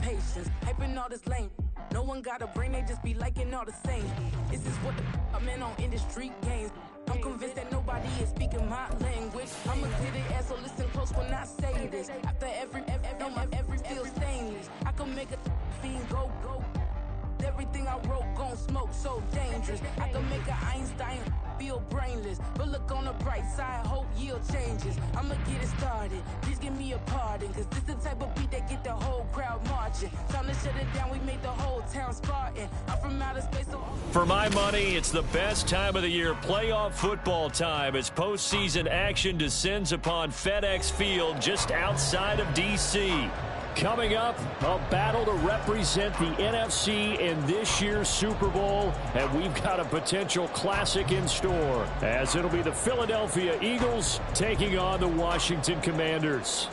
patience. Hyping all this lame. No one got a brain, they just be liking all the same. This is what the I'm in on industry games. I'm convinced that nobody is speaking my language. I'ma clear the air, so listen close when I say this. After every feel stainless. I can make a fiend go. Everything I wrote gon' smoke, so dangerous. I can make an Einstein feel brainless. But look on the bright side, hope yield changes. I'ma get it started, please give me a pardon. Cause this the type of beat that get the whole crowd marching. Time to shut it down, we made the whole town Spartan. I'm from outer space, so... For my money, it's the best time of the year, playoff football time, as postseason action descends upon FedEx Field just outside of D.C. Coming up, a battle to represent the NFC in this year's Super Bowl, and we've got a potential classic in store, as it'll be the Philadelphia Eagles taking on the Washington Commanders.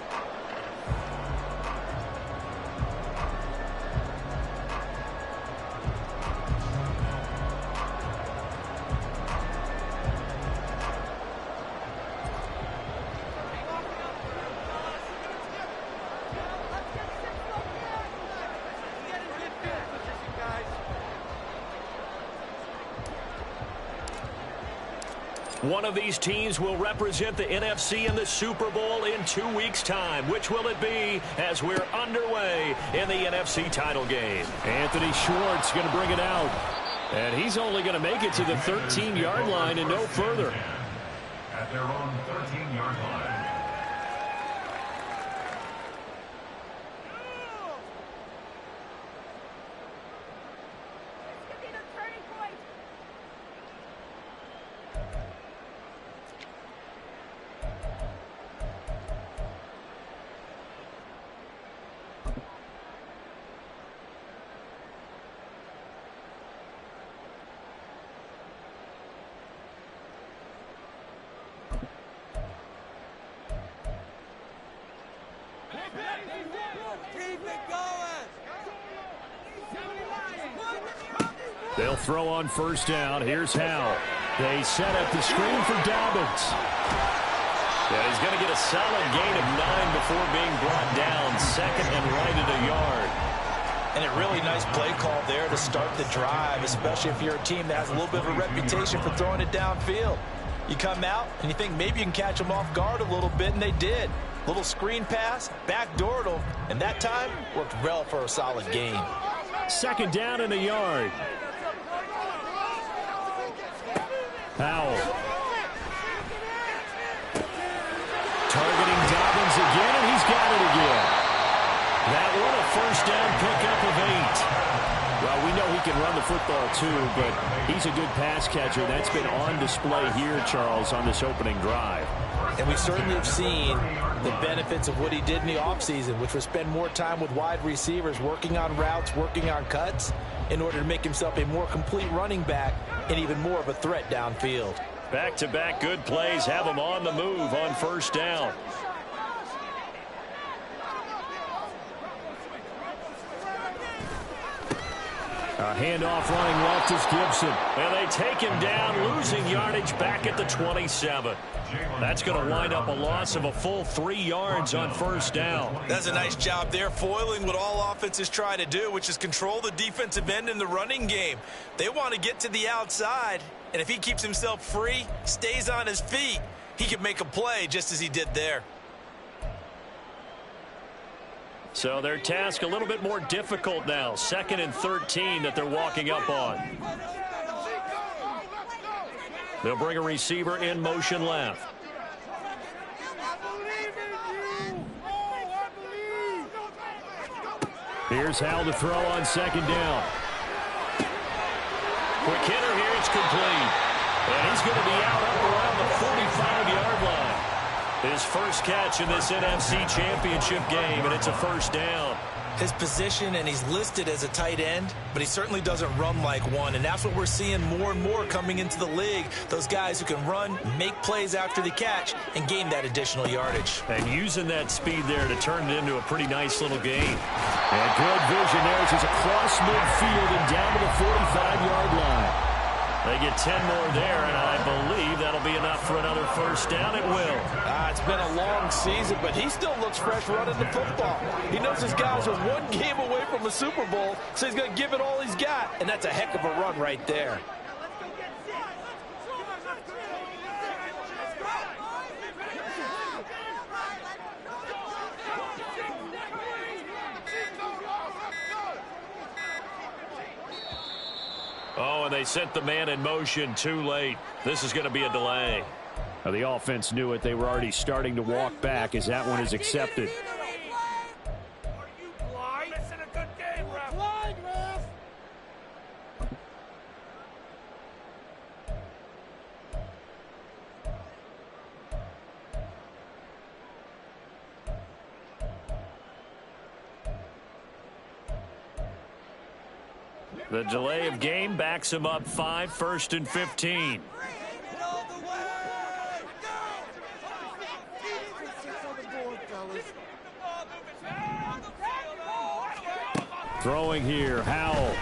One of these teams will represent the NFC in the Super Bowl in 2 weeks' time. Which will it be as we're underway in the NFC title game? Anthony Schwartz going to bring it out. And he's only going to make it to the 13-yard line and no further. At their own 13-yard line. They'll throw on first down. Here's how. They set up the screen for Dobbins. Yeah, he's going to get a solid gain of 9 before being brought down. Second and right at a yard. And a really nice play call there to start the drive, especially if you're a team that has a little bit of a reputation for throwing it downfield. You come out and you think maybe you can catch them off guard a little bit, and they did. Little screen pass, backdoored them, and that time worked well for a solid gain. Second down and a yard. Powell. Targeting Dobbins again, and he's got it again. That one a first down pickup of 8. Well, we know he can run the football too, but he's a good pass catcher. That's been on display here, Charles, on this opening drive. And we certainly have seen the benefits of what he did in the offseason, which was spend more time with wide receivers, working on routes, working on cuts, in order to make himself a more complete running back and even more of a threat downfield. Back-to-back good plays have him on the move on first down. A handoff running left is Gibson. And they take him down, losing yardage back at the 27. That's going to wind up a loss of a full 3 yards on first down. That's a nice job there, foiling what all offenses try to do, which is control the defensive end in the running game. They want to get to the outside, and if he keeps himself free, stays on his feet, he can make a play just as he did there. So their task a little bit more difficult now. 2nd and 13 that they're walking up on. They'll bring a receiver in motion left. Here's Hal to throw on second down. Quick hitter here, it's complete. And he's going to be out up around the 45-yard line. His first catch in this NFC Championship game, and it's a first down. His position, and he's listed as a tight end, but he certainly doesn't run like one, and that's what we're seeing more and more coming into the league. Those guys who can run, make plays after the catch, and gain that additional yardage. And using that speed there to turn it into a pretty nice little gain. And good vision there. It's across midfield and down to the 45-yard line. They get 10 more there, and I believe that'll be enough for another first down. It will. It's been a long season, but he still looks fresh running the football. He knows his guys are one game away from a Super Bowl, so he's going to give it all he's got, and that's a heck of a run right there. Oh, and they sent the man in motion too late. This is going to be a delay. Now, the offense knew it. They were already starting to walk back as that one is accepted. The delay of game backs him up 5, 1st and 15. Throwing here, Howell.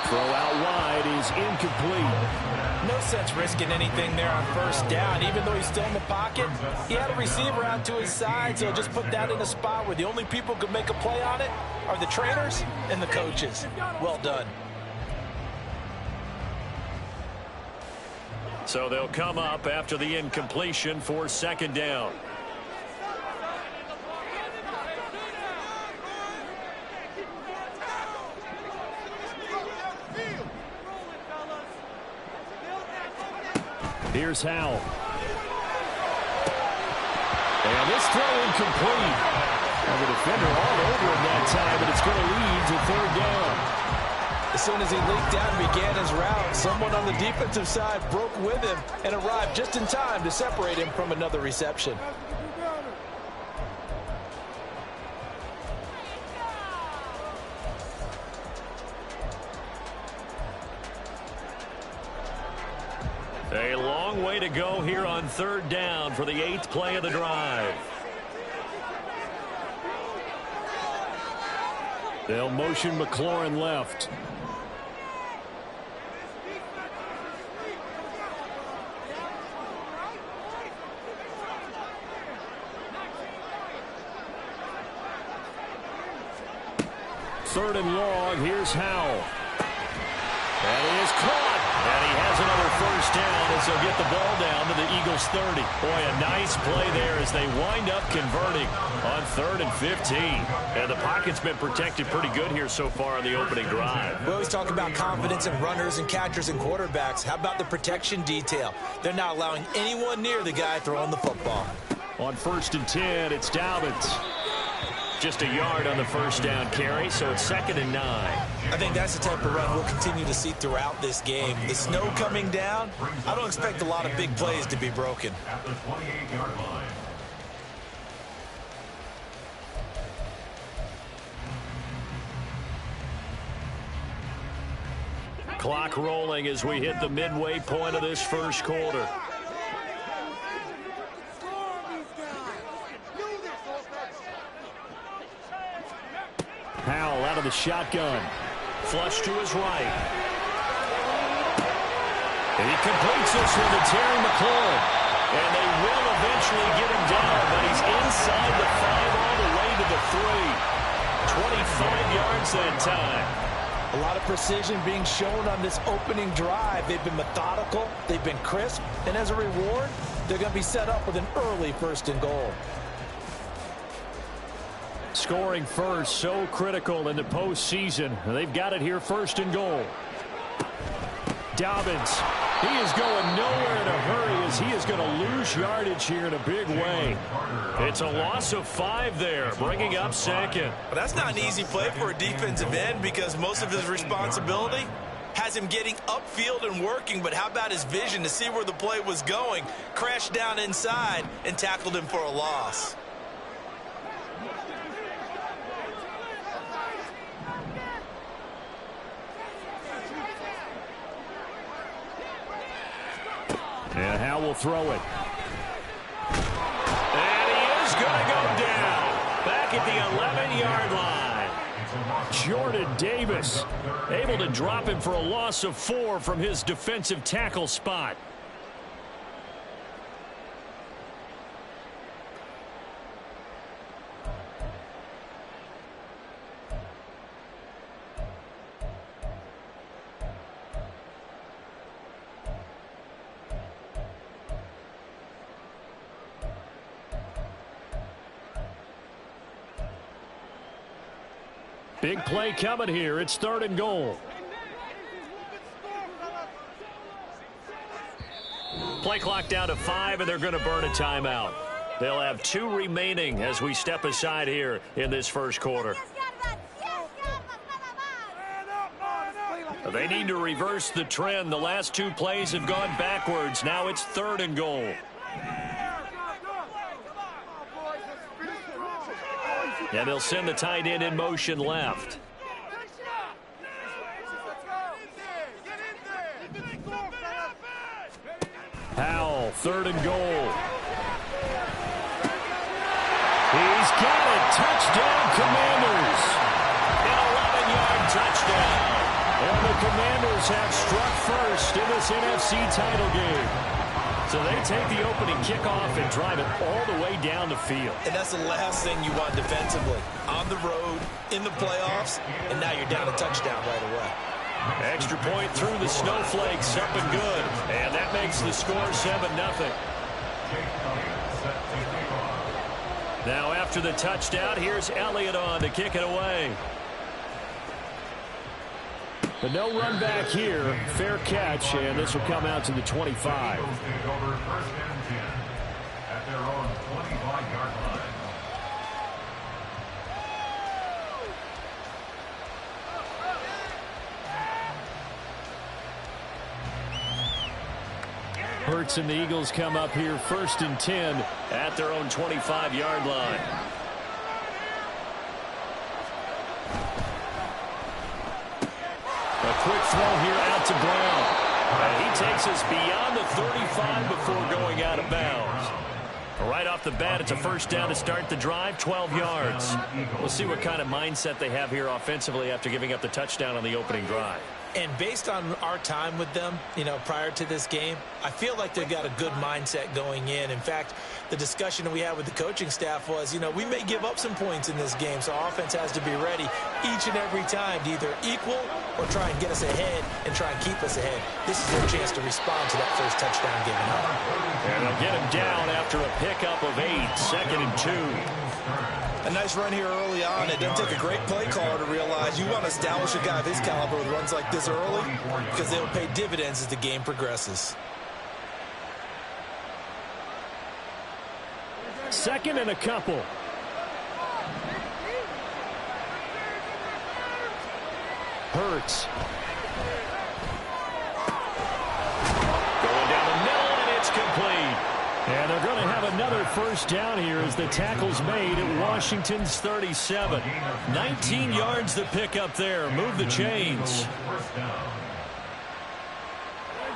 Throw out wide is incomplete. No sense risking anything there on first down. Even though he's still in the pocket, he had a receiver out to his side, so just put that in a spot where the only people who could make a play on it are the trainers and the coaches. Well done. So they'll come up after the incompletion for 2nd down. Here's Howell. And this throw incomplete. And the defender all over him that time, but it's going to lead to 3rd down. As soon as he leaked out and began his route, someone on the defensive side broke with him and arrived just in time to separate him from another reception. A long way to go here on 3rd down for the 8th play of the drive. They'll motion McLaurin left. Third and long, here's Howell. And he is caught. And he has another first down as they'll get the ball down to the Eagles' 30. Boy, a nice play there as they wind up converting on 3rd and 15. And the pocket's been protected pretty good here so far on the opening drive. We always talk about confidence in runners and catchers and quarterbacks. How about the protection detail? They're not allowing anyone near the guy throwing the football. On 1st and 10, it's Dobbins. Just a yard on the first down carry, so it's 2nd and 9. I think that's the type of run we'll continue to see throughout this game. The snow coming down, I don't expect a lot of big plays to be broken. At the 28-yard line. Clock rolling as we hit the midway point of this first quarter. Howell out of the shotgun. Flush to his right. And he completes this one to Terry McLaurin. And they will eventually get him down, but he's inside the 5 all the way to the 3. 25 yards that time. A lot of precision being shown on this opening drive. They've been methodical, they've been crisp, and as a reward, they're going to be set up with an early 1st and goal. Scoring first, so critical in the postseason. They've got it here, 1st and goal. Dobbins, he is going nowhere in a hurry as he is going to lose yardage here in a big way. It's a loss of 5 there, bringing up 2nd. Well, that's not an easy play for a defensive end because most of his responsibility has him getting upfield and working, but how about his vision to see where the play was going, crashed down inside, and tackled him for a loss. And Howell will throw it. And he is going to go down. Back at the 11-yard line. Jordan Davis able to drop him for a loss of 4 from his defensive tackle spot. Big play coming here. It's 3rd and goal. Play clock down to 5, and they're going to burn a timeout. They'll have 2 remaining as we step aside here in this first quarter. They need to reverse the trend. The last 2 plays have gone backwards. Now it's 3rd and goal. And they'll send the tight end in motion left. Howell, 3rd and goal. He's got it. Touchdown, Commanders. An 11-yard touchdown. And the Commanders have struck first in this NFC title game. So they take the opening kickoff and drive it all the way down the field. And that's the last thing you want defensively. On the road, in the playoffs, and now you're down a touchdown right away. Extra point through the snowflakes, up and good. And that makes the score 7-0. Now after the touchdown, here's Elliott on to kick it away. But no run back here. Fair catch, and this will come out to the 25. At their own 25-yard line. Hurts and the Eagles come up here 1st and 10 at their own 25-yard line. A quick throw here out to Brown. And he takes us beyond the 35 before going out of bounds. Right off the bat, it's a first down to start the drive, 12 yards. We'll see what kind of mindset they have here offensively after giving up the touchdown on the opening drive. And based on our time with them, prior to this game, I feel like they've got a good mindset going in. In fact, the discussion that we had with the coaching staff was, we may give up some points in this game, so our offense has to be ready each and every time to either equal or try and get us ahead and try and keep us ahead. This is their chance to respond to that first touchdown given up. And they'll get him down after a pickup of 8, 2nd and 2. A nice run here early on. It doesn't take a great play caller to realize you want to establish a guy of his caliber with runs like this early because they'll pay dividends as the game progresses. 2nd and a couple. Hurts. Going down the middle, and it's complete. And they're going to have another first down here as the tackle's made at Washington's 37. 19 yards to pick up there. Move the chains.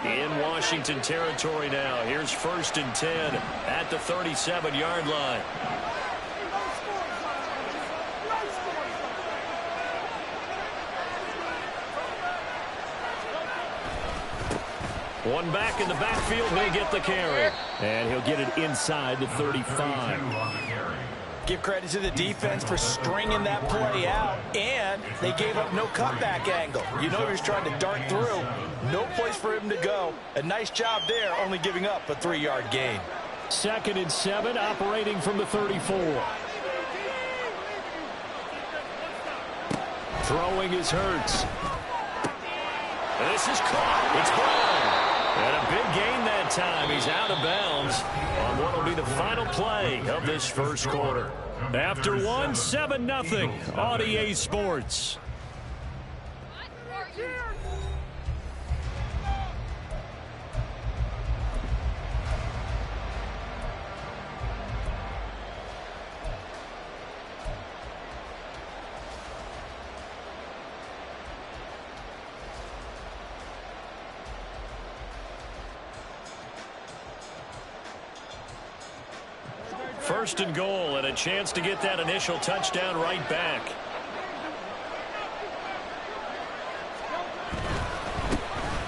In Washington territory now. Here's 1st and 10 at the 37-yard line. One back in the backfield will get the carry. And he'll get it inside the 35. Give credit to the defense for stringing that play out, and they gave up no cutback angle. You know he was trying to dart through. No place for him to go. A nice job there, only giving up a 3-yard gain. 2nd and 7, operating from the 34. Throwing is Hurts. This is caught. It's Brown. And a big gain that time. He's out of bounds on what will be the final play of this first quarter. After 7-0 on EA Sports. First and goal, and a chance to get that initial touchdown right back.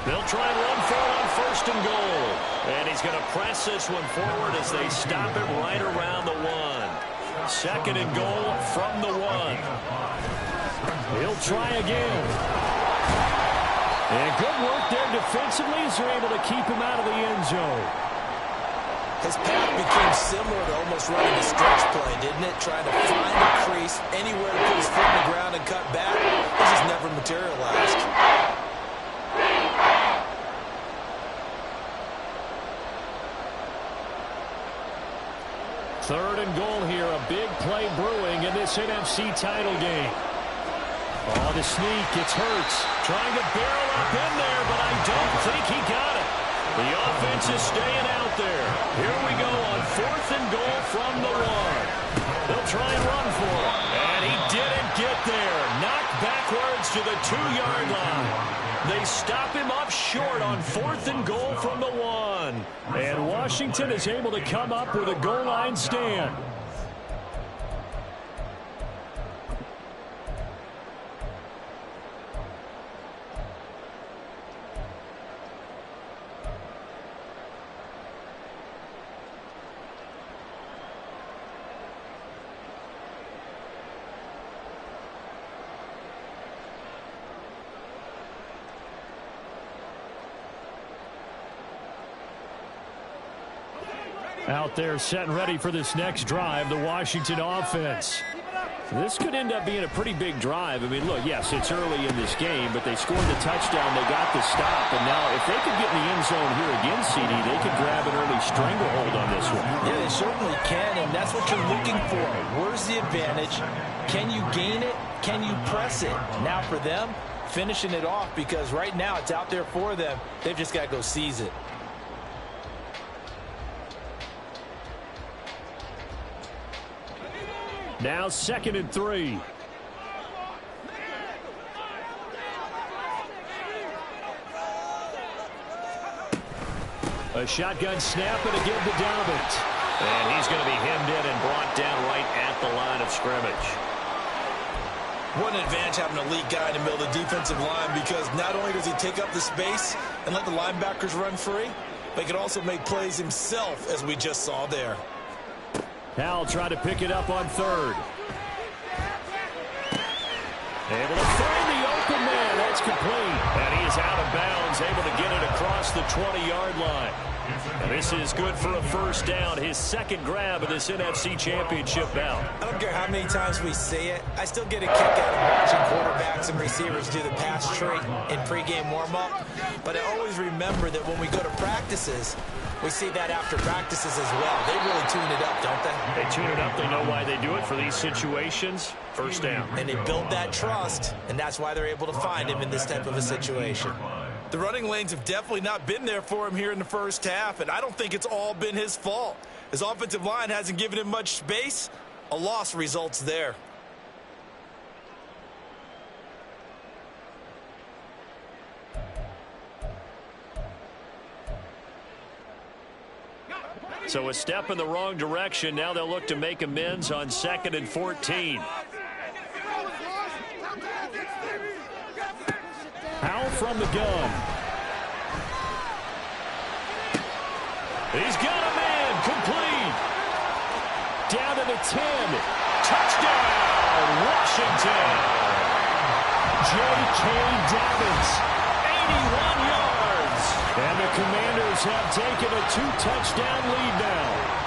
They'll try and run for it on 1st and goal. And he's going to press this one forward as they stop it right around the 1. 2nd and goal from the 1. He'll try again. And good work there defensively as they're able to keep him out of the end zone. His path became similar to almost running a stretch play, didn't it? Trying to find a crease, anywhere to put his foot on the ground and cut back. It just never materialized. 3rd and goal here. A big play brewing in this NFC title game. Oh, the sneak. It's Hurts trying to barrel up in there, but I don't think he got it. The offense is staying out there. Here we go on 4th and goal from the 1. They'll try and run for it. And he didn't get there. Knocked backwards to the 2-yard line. They stop him up short on 4th and goal from the 1. And Washington is able to come up with a goal line stand. Out there set and ready for this next drive, the Washington offense. This could end up being a pretty big drive. I mean, look, yes, it's early in this game, but they scored the touchdown. They got the stop. And now if they could get in the end zone here again, CD, they could grab an early stranglehold on this one. Yeah, they certainly can, and that's what you're looking for. Where's the advantage? Can you gain it? Can you press it? Now for them, finishing it off, because right now it's out there for them. They've just got to go seize it. Now 2nd and 3. A shotgun snap and again to Dobbins. And he's going to be hemmed in and brought down right at the line of scrimmage. What an advantage having an elite guy in the middle of the defensive line, because not only does he take up the space and let the linebackers run free, but he can also make plays himself, as we just saw there. Howell tried to pick it up on 3rd. Able to find the open man. That's complete. And he is out of bounds, able to get it across the 20-yard line. And this is good for a first down. His 2nd grab of this NFC Championship bout. I don't care how many times we say it. I still get a kick out of watching quarterbacks and receivers do the pass tree in pregame warm-up. But I always remember that when we go to practices, we see that after practices as well. They really tune it up, don't they? They tune it up. They know why they do it for these situations. First down. And they build that trust, and that's why they're able to find him in this type of a situation. The running lanes have definitely not been there for him here in the first half, and I don't think it's all been his fault. His offensive line hasn't given him much space. A loss results there. So a step in the wrong direction. Now they'll look to make amends on 2nd and 14. Howell from the gun. He's got a man. Complete. Down to the 10. Touchdown, Washington. J.K. Dobbins, 81 yards. And the Commanders have taken a 2-touchdown lead now.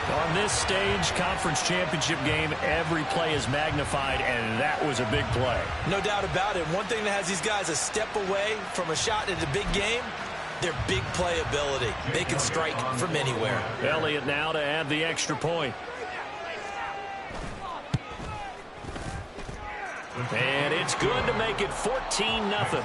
On this stage, conference championship game, every play is magnified, and that was a big play. No doubt about it. One thing that has these guys a step away from a shot at a big game, their big play ability. They can strike from anywhere. Elliott now to add the extra point. And it's good to make it 14-0.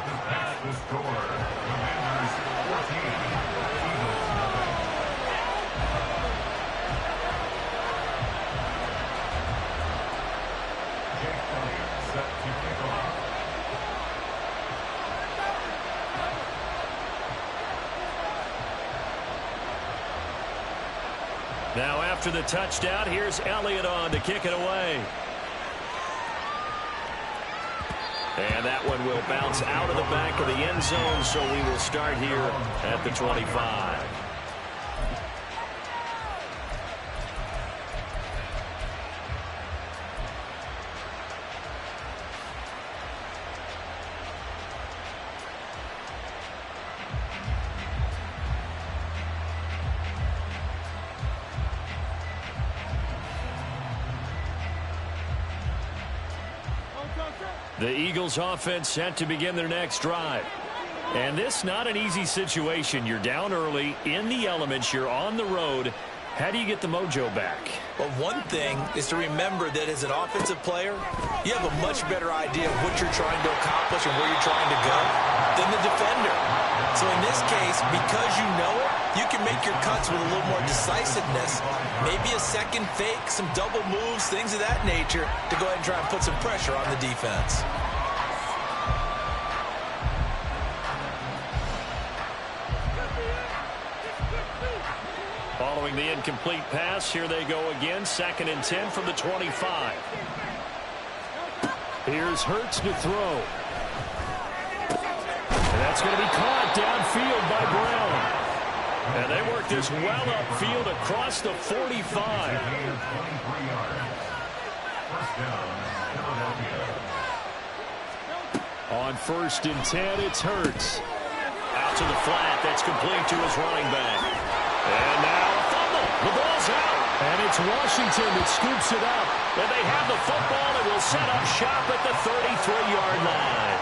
Now after the touchdown, here's Elliott on to kick it away. And that one will bounce out of the back of the end zone, so we will start here at the 25. The Eagles offense set to begin their next drive. And this not an easy situation. You're down early, in the elements, you're on the road. How do you get the mojo back? Well, one thing is to remember that as an offensive player, you have a much better idea of what you're trying to accomplish and where you're trying to go than the defender. So in this case, because you know it, you can make your cuts with a little more decisiveness. Maybe a second fake, some double moves, things of that nature to go ahead and try and put some pressure on the defense. Following the incomplete pass, here they go again. 2nd and 10 from the 25. Here's Hurts to throw. And that's going to be caught downfield by Brown. And they work this well upfield across the 45. On 1st and 10, it's Hurts. Out to the flat. That's complete to his running back. And now a fumble. The ball's out. And it's Washington that scoops it up. And they have the football and will set up shop at the 33-yard line.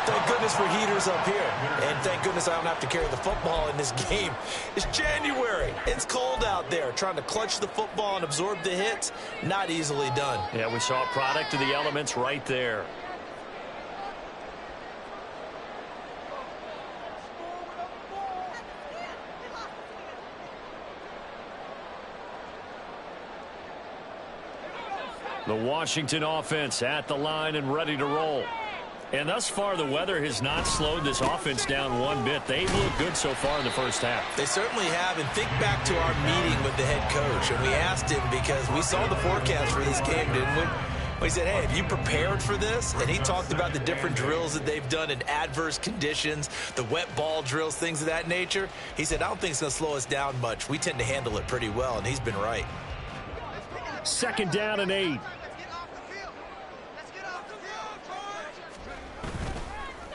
Thank goodness for heaters up here. And thank goodness I don't have to carry the football in this game. It's January. It's cold out there. Trying to clutch the football and absorb the hits, not easily done. Yeah, we saw a product of the elements right there. The Washington offense at the line and ready to roll. And thus far, the weather has not slowed this offense down one bit. They've looked good so far in the first half. They certainly have. And think back to our meeting with the head coach. And we asked him because we saw the forecast for this game, didn't we? We said, hey, have you prepared for this? And he talked about the different drills that they've done in adverse conditions, the wet ball drills, things of that nature. He said, I don't think it's going to slow us down much. We tend to handle it pretty well, and he's been right. 2nd down and 8.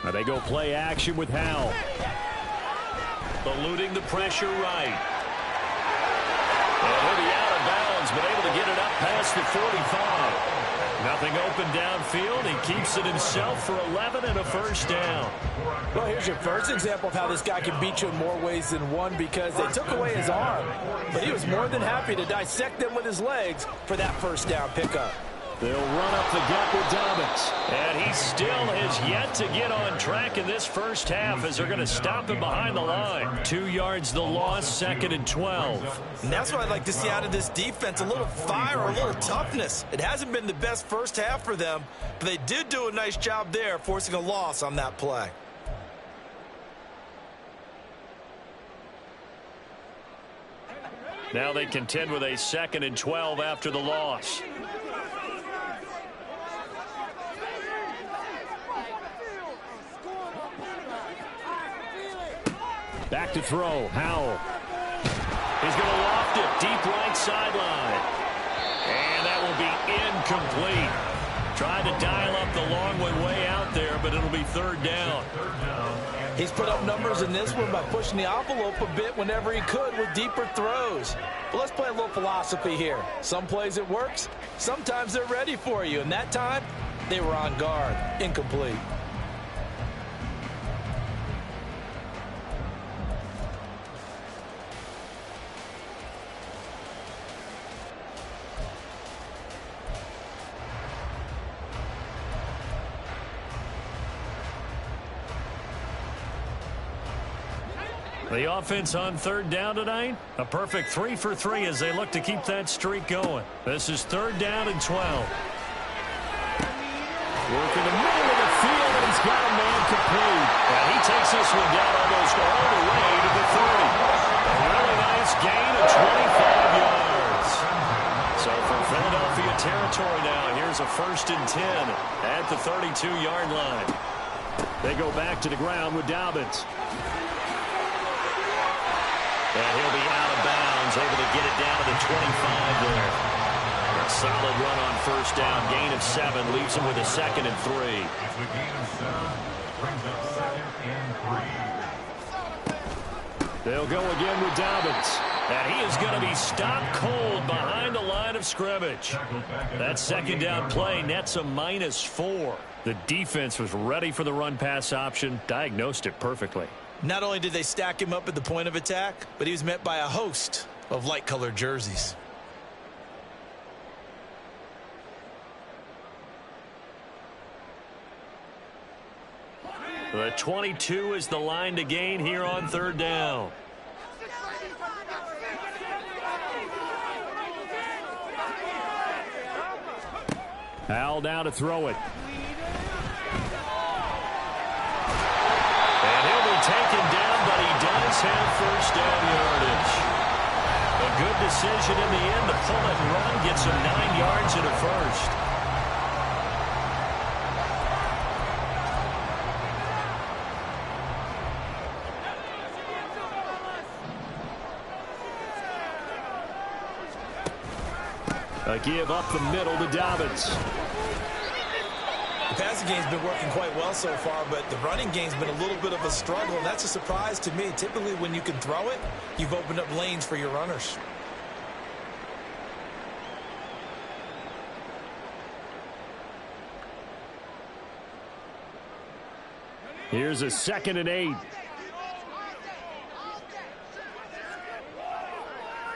Now they go play action with Howell. Eluding the pressure right. And he'll be out of bounds, but able to get it up past the 45. Nothing open downfield. He keeps it himself for 11 and a first down. Well, here's your first example of how this guy can beat you in more ways than one, because they took away his arm, but he was more than happy to dissect them with his legs for that first down pickup. They'll run up the gut with Dobbins. And he still has yet to get on track in this first half as they're going to stop him behind the line. 2 yards the loss, 2nd and 12. And that's what I'd like to see out of this defense, a little fire, a little toughness. It hasn't been the best first half for them, but they did do a nice job there, forcing a loss on that play. Now they contend with a 2nd and 12 after the loss. Back to throw, Howell. He's going to loft it deep right sideline. And that will be incomplete. Tried to dial up the long one way out there, but it'll be 3rd down. He's put up numbers in this one by pushing the envelope a bit whenever he could with deeper throws. But let's play a little philosophy here. Some plays it works, sometimes they're ready for you. And that time, they were on guard. Incomplete. The offense on 3rd down tonight, a perfect 3 for 3 as they look to keep that streak going. This is 3rd down and 12. Working the middle of the field, and he's got a man complete. And he takes this one down almost all the way to the 30. A really nice gain of 25 yards. So for Philadelphia territory now. Here's a 1st and 10 at the 32-yard line. They go back to the ground with Dobbins. And he'll be out of bounds, able to get it down to the 25 there. A solid run on 1st down, gain of 7, leaves him with a 2nd and 3. It's a gain of 7, brings up 2nd and 3. They'll go again with Dobbins. And he is going to be stopped cold behind the line of scrimmage. That 2nd down play nets a -4. The defense was ready for the run-pass option, diagnosed it perfectly. Not only did they stack him up at the point of attack, but he was met by a host of light-colored jerseys. The 22 is the line to gain here on 3rd down. Hal now to throw it. And he'll be taken down, but he does have 1st down yardage. A good decision in the end to pull it and run, gets him 9 yards and a 1st. A give up the middle to Dobbins. The passing game's been working quite well so far, but the running game's been a little bit of a struggle, and that's a surprise to me. Typically, when you can throw it, you've opened up lanes for your runners. Here's a 2nd and 8.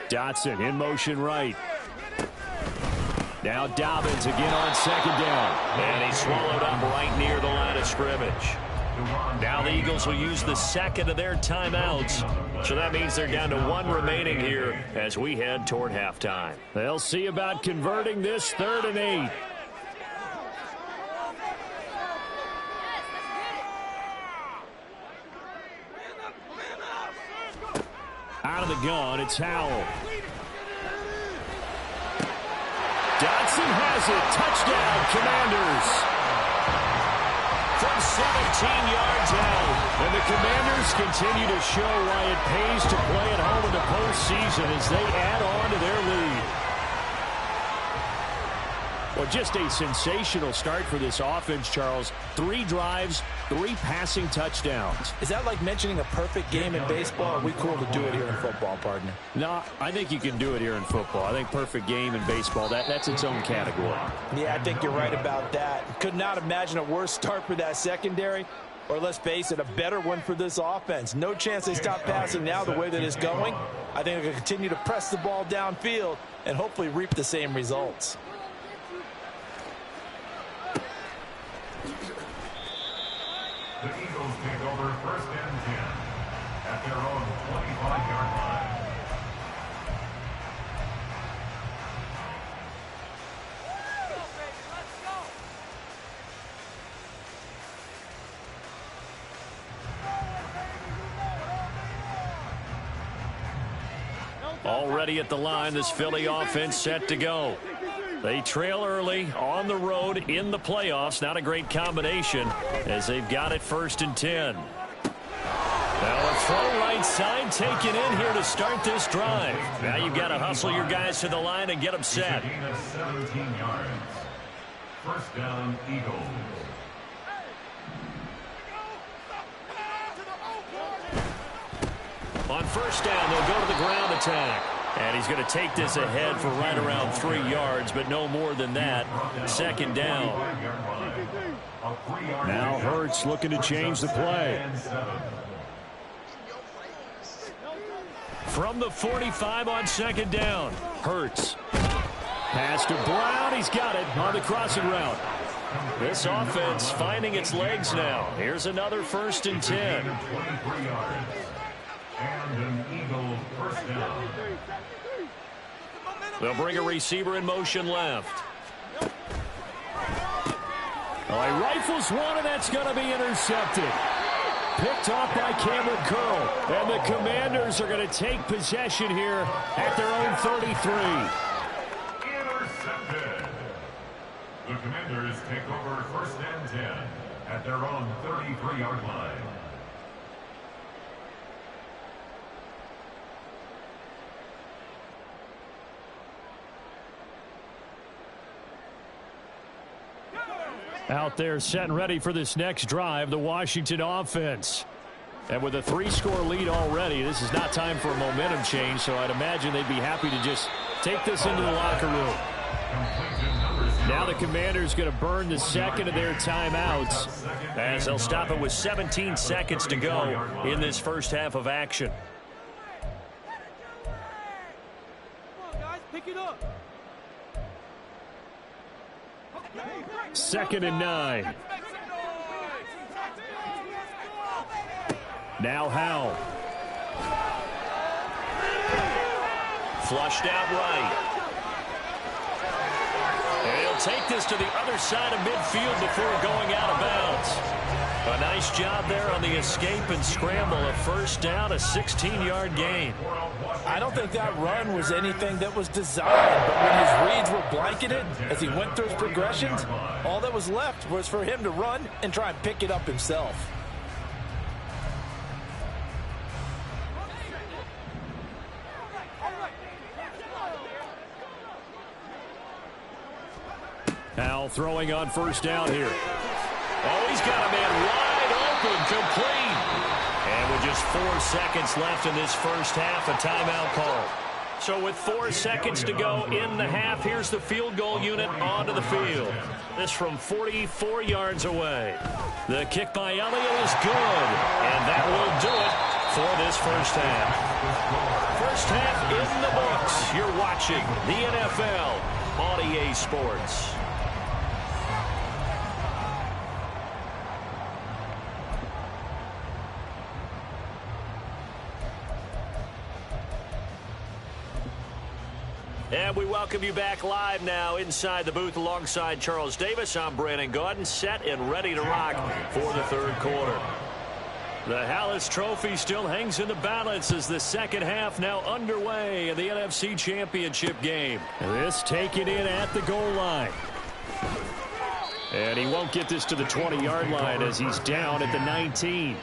Dotson in motion right. Now Dobbins again on 2nd down. And he's swallowed up right near the line of scrimmage. Now the Eagles will use the 2nd of their timeouts. So that means they're down to 1 remaining here as we head toward halftime. They'll see about converting this 3rd and 8. Out of the gun, it's Howell. Dotson has it. Touchdown, Commanders. From 17 yards out. And the Commanders continue to show why it pays to play at home in the postseason as they add on to their lead. Well, just a sensational start for this offense, Charles. 3 drives, 3 passing touchdowns. Is that like mentioning a perfect game in baseball? Or are we cool to do it here in football, partner? No, I think you can do it here in football. I think perfect game in baseball, that's its own category. Yeah, I think you're right about that. Could not imagine a worse start for that secondary, or let's face it, a better one for this offense. No chance they stop passing now the way that it's going. I think they'll continue to press the ball downfield and hopefully reap the same results. The Eagles take over 1st and 10 at their own 25-yard line. Already at the line, this Philly offense set to go. They trail early on the road in the playoffs. Not a great combination as they've got it 1st and 10. Now a throw right side taken in here to start this drive. Now you've got to hustle your guys to the line and get them set. It's a gain of 17 yards. 1st down, Eagles. On 1st down, they'll go to the ground attack. And he's going to take this ahead for right around 3 yards, but no more than that. 2nd down. Now Hurts looking to change the play. From the 45 on 2nd down. Hurts. Pass to Brown. He's got it on the crossing route. This offense finding its legs now. Here's another 1st and 10. 23 yards. And an Eagle 1st down. They'll bring a receiver in motion left. Oh, he rifles one, and that's going to be intercepted. Picked off by Cameron Curl. And the Commanders are going to take possession here at their own 33. Intercepted. The Commanders take over 1st and 10 at their own 33-yard line. Out there set and ready for this next drive, the Washington offense. And with a 3-score lead already, this is not time for a momentum change, so I'd imagine they'd be happy to just take this into the locker room. Now the Commanders going to burn the second of their timeouts as they'll stop it with 17 seconds to go in this first half of action. Come on, guys, pick it up. 2nd and 9. Now Howell. Flushed out right. And he'll take this to the other side of midfield before going out of bounds. A nice job there on the escape and scramble. A first down, a 16-yard gain. I don't think that run was anything that was designed, but when his reads were blanketed as he went through his progressions, all that was left was for him to run and try and pick it up himself. Howell throwing on first down here. Oh, he's got a man wide open, complete. And with just 4 seconds left in this first half, a timeout call. So with 4 seconds to go in the half, here's the field goal unit onto the field. This from 44 yards away. The kick by Elliott is good, and that will do it for this first half. First half in the books. You're watching the NFL on EA Sports. And we welcome you back live now inside the booth alongside Charles Davis. I'm Brandon Gaudin, set and ready to rock for the third quarter. The Hallis Trophy still hangs in the balance as the second half now underway in the NFC Championship game. This taken in at the goal line. And he won't get this to the 20-yard line as he's down at the 19.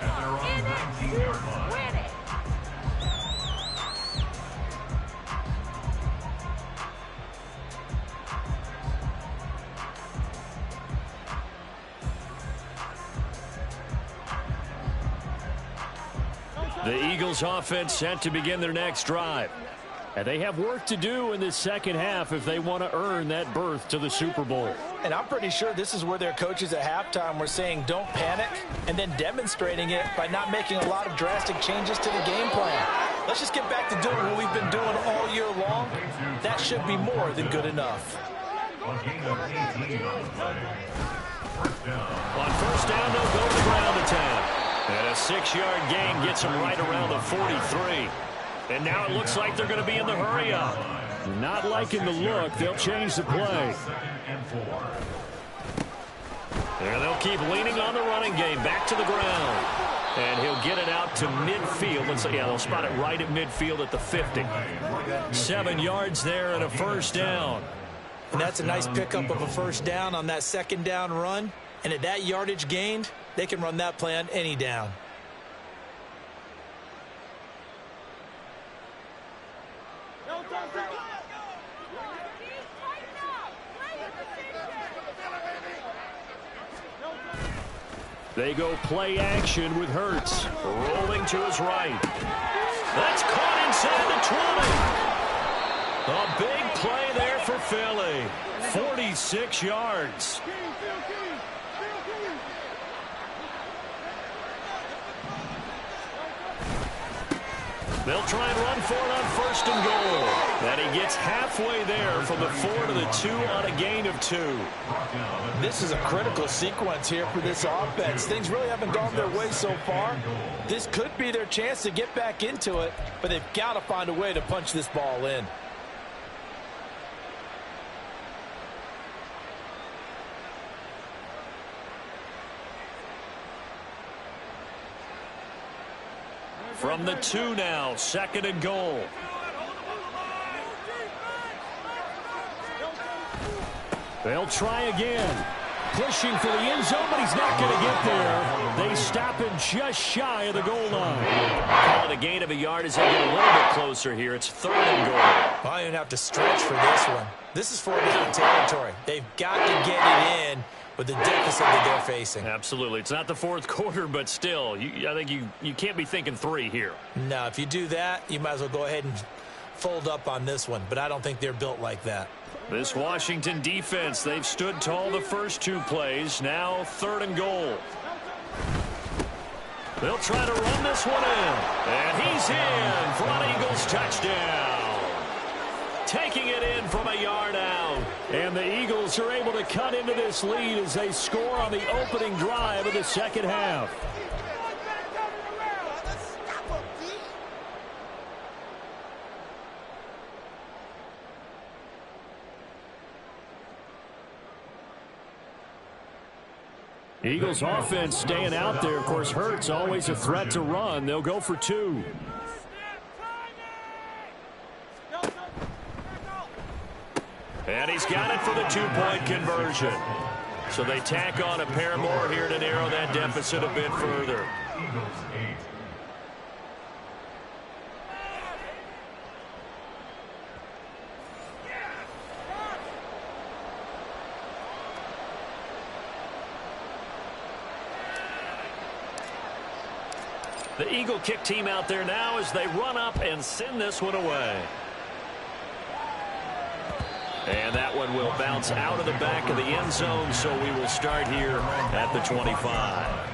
The Eagles offense set to begin their next drive. And they have work to do in this second half if they want to earn that berth to the Super Bowl. And I'm pretty sure this is where their coaches at halftime were saying don't panic and then demonstrating it by not making a lot of drastic changes to the game plan. Let's just get back to doing what we've been doing all year long. That should be more than good enough. A gain of 18 on the play. On first down, they'll go to the ground attack. And a 6-yard gain gets them right around the 43. And now it looks like they're going to be in the hurry-up. Not liking the look. They'll change the play. And they'll keep leaning on the running game. Back to the ground. And he'll get it out to midfield. Let's say, yeah, they'll spot it right at midfield at the 50. 7 yards there and a first down. And that's a nice pickup of a first down on that second down run. And at that yardage gained, they can run that play on any down. They go play action with Hurts. Rolling to his right. That's caught inside the 20. A big play there for Philly. 46 yards. They'll try and run for it on first and goal. And he gets halfway there from the 4 to the 2 on a gain of 2. This is a critical sequence here for this offense. Things really haven't gone their way so far. This could be their chance to get back into it, but they've got to find a way to punch this ball in. From the 2 now, second and goal. They'll try again. Pushing for the end zone, but he's not going to get there. They stop him just shy of the goal line. Call it a gain of a yard as they get a little bit closer here. It's 3rd and goal. I don't even have to stretch for this one. This is 4-down territory. They've got to get it in with the deficit that they're facing. Absolutely. It's not the 4th quarter, but still, I think you can't be thinking 3 here. No, if you do that, you might as well go ahead and fold up on this one, but I don't think they're built like that. This Washington defense, they've stood tall the first 2 plays. Now 3rd and goal. They'll try to run this one in. And he's in for an Eagles touchdown. Taking it in from a yard out. And the Eagles are able to cut into this lead as they score on the opening drive of the second half. Eagles offense staying out there. Of course, Hurts always a threat to run. They'll go for 2. And he's got it for the 2-point conversion. So they tack on a pair more here to narrow that deficit a bit further. Eagles 8. The Eagle kick team out there now as they run up and send this one away. And that one will bounce out of the back of the end zone, so we will start here at the 25.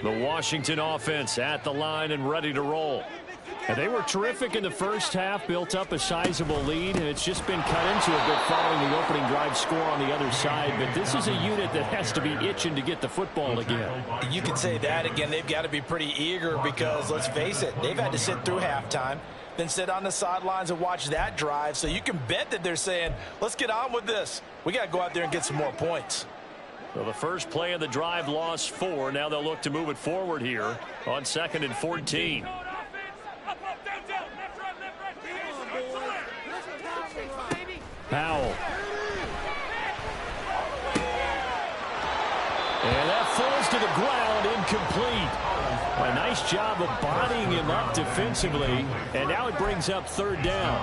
The Washington offense at the line and ready to roll. And they were terrific in the first half, built up a sizable lead, and it's just been cut into a bit following the opening drive score on the other side. But this is a unit that has to be itching to get the football again. You can say that again. They've got to be pretty eager because, let's face it, they've had to sit through halftime, then sit on the sidelines and watch that drive. So you can bet that they're saying, let's get on with this. We got to go out there and get some more points. So the first play of the drive lost 4. Now they'll look to move it forward here on 2nd and 14. Powell. And that falls to the ground, incomplete. A nice job of bodying him up defensively, and now it brings up 3rd down.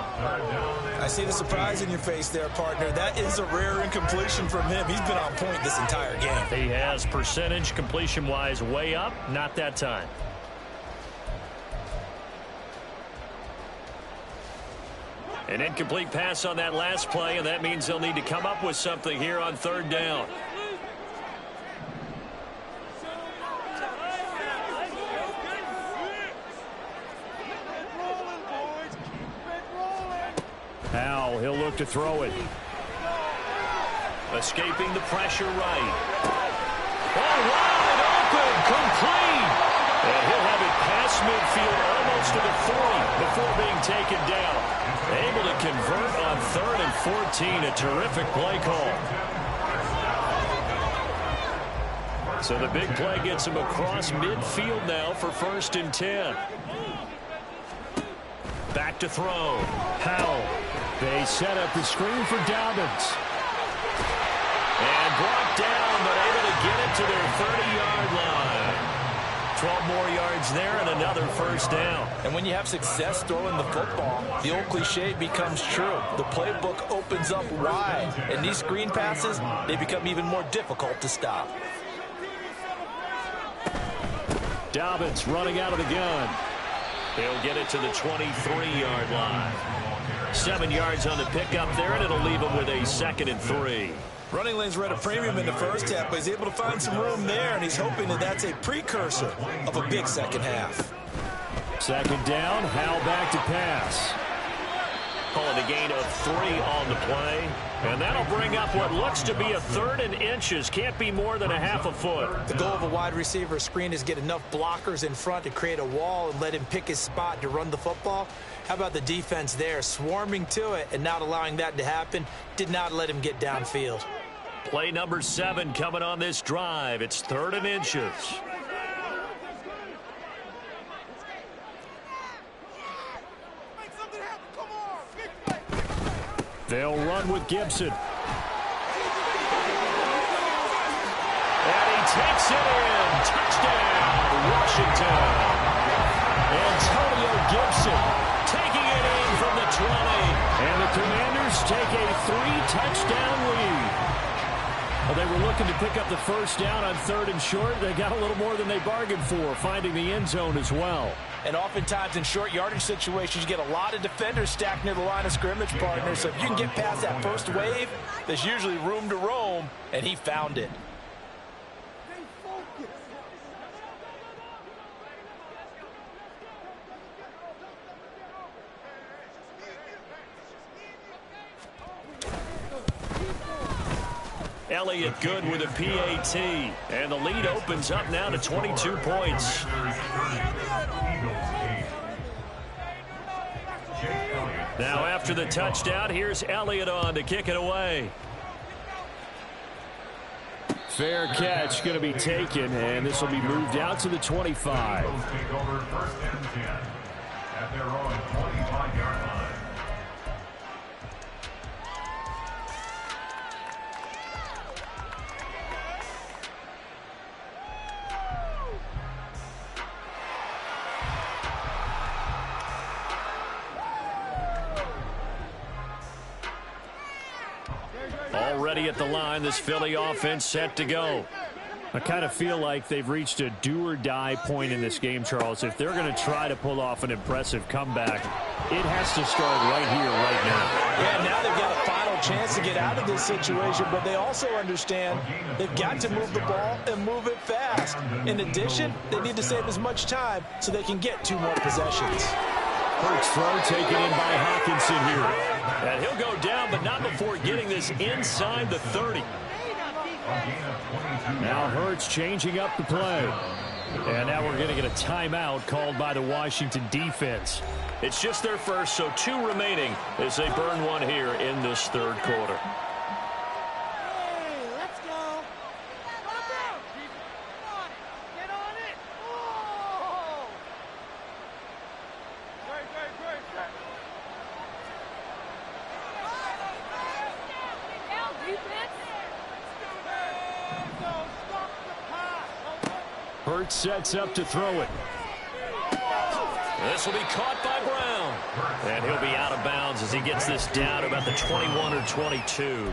I see the surprise in your face there, partner. That is a rare incompletion from him. He's been on point this entire game. He has percentage completion-wise way up, not that time. An incomplete pass on that last play, and that means they'll need to come up with something here on 3rd down. Powell, he'll look to throw it. Escaping the pressure right. Oh, wide open, complete. And he'll have it past midfield almost to the 40 before being taken down. Able to convert on 3rd and 14. A terrific play call. So the big play gets him across midfield now for 1st and 10. Back to throw. Powell. They set up the screen for Dobbins. And brought down, but able to get it to their 30-yard line. 12 more yards there and another 1st down. And when you have success throwing the football, the old cliche becomes true. The playbook opens up wide. And these screen passes, they become even more difficult to stop. Dobbins running out of the gun. He'll get it to the 23-yard line. 7 yards on the pickup there, and it'll leave him with a 2nd and 3. Running lanes were at a premium in the first half, but he's able to find some room there, and he's hoping that that's a precursor of a big second half. 2nd down, Howell back to pass. Calling a gain of 3 on the play. And that'll bring up what looks to be a 3rd and inches. Can't be more than a half a foot. The goal of a wide receiver screen is get enough blockers in front to create a wall and let him pick his spot to run the football. How about the defense there, swarming to it and not allowing that to happen? Did not let him get downfield. Play number 7 coming on this drive. It's 3rd and inches. They'll run with Gibson. And he takes it in. Touchdown, Washington. Antonio Gibson taking it in from the 20. And the Commanders take a 3-touchdown lead. Well, they were looking to pick up the first down on 3rd and short. They got a little more than they bargained for, finding the end zone as well. And oftentimes in short yardage situations, you get a lot of defenders stacked near the line of scrimmage, partner. So if you can get past that first wave, there's usually room to roam, and he found it. Elliott good with a PAT. And the lead opens up now to 22 points. Now after the touchdown, here's Elliott on to kick it away. Fair catch going to be taken, and this will be moved out to the 25. Eagles take over 1st and 10 at their own 25-yard line. Already at the line, this Philly offense set to go. I kind of feel like they've reached a do-or-die point in this game, Charles. If they're going to try to pull off an impressive comeback, it has to start right here, right now. Yeah, now they've got a final chance to get out of this situation, but they also understand they've got to move the ball and move it fast. In addition, they need to save as much time so they can get 2 more possessions. Hurts throw taken in by Hawkinson here. And he'll go down, but not before getting this inside the 30. Now Hurts changing up the play. And now we're going to get a timeout called by the Washington defense. It's just their first, so 2 remaining as they burn one here in this 3rd quarter. Hurts sets up to throw it. This will be caught by Brown. And he'll be out of bounds as he gets this down about the 21 or 22.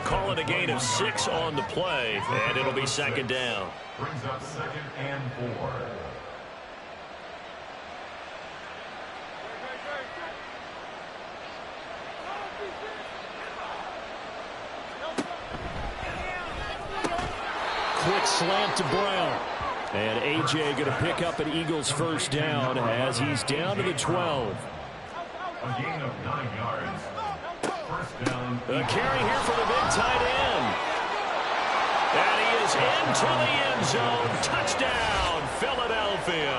Call it a gain of 6 on the play, and it'll be 2nd down. Brings up 2nd and 4. Quick slant to Brown. And A.J. going to pick up an Eagles first down as he's down to the 12. A gain of 9 yards. First down. A carry here for the big tight end. And he is into the end zone. Touchdown, Philadelphia.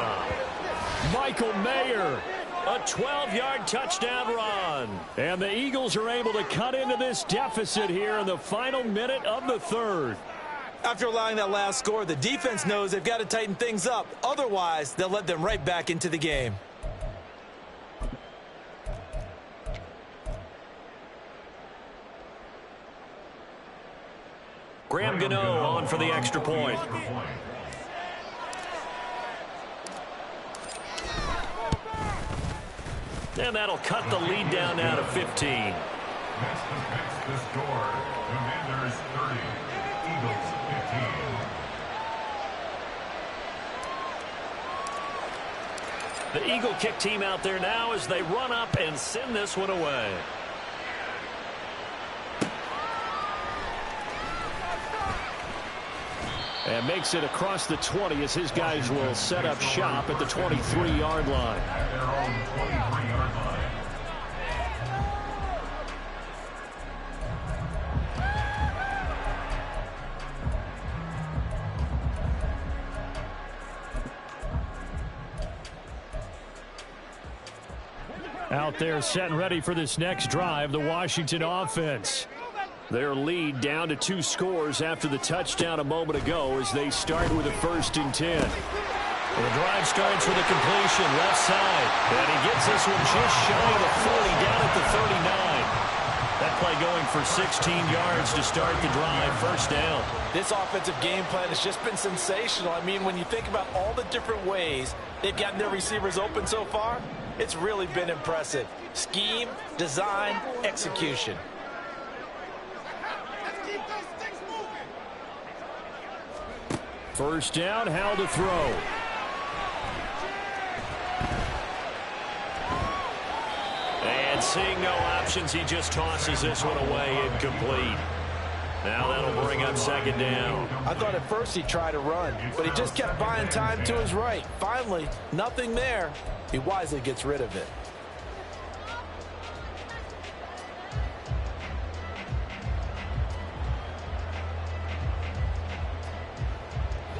Michael Mayer. A 12-yard touchdown run. And the Eagles are able to cut into this deficit here in the final minute of the 3rd. After allowing that last score, the defense knows they've got to tighten things up. Otherwise, they'll let them right back into the game. Graham Gano on for the extra point. And that'll cut the lead down now to 15. Next to score. Commanders 30. Eagles 15. The Eagle kick team out there now as they run up and send this one away. And makes it across the 20 as his guys will set up shop at the 23-yard line. At their own 23-yard line. Out there set and ready for this next drive, the Washington offense. Their lead down to 2 scores after the touchdown a moment ago as they start with a 1st and 10. Well, the drive starts with a completion left side. And he gets this one just shy of the 40 down at the 39. That play going for 16 yards to start the drive, 1st down. This offensive game plan has just been sensational. I mean, when you think about all the different ways they've gotten their receivers open so far, it's really been impressive. Scheme, design, execution. First down, Howell to throw. And seeing no options, he just tosses this one away, incomplete. Now that'll bring up 2nd down. I thought at first he'd try to run, but he just kept buying time to his right. Finally, nothing there. He wisely gets rid of it.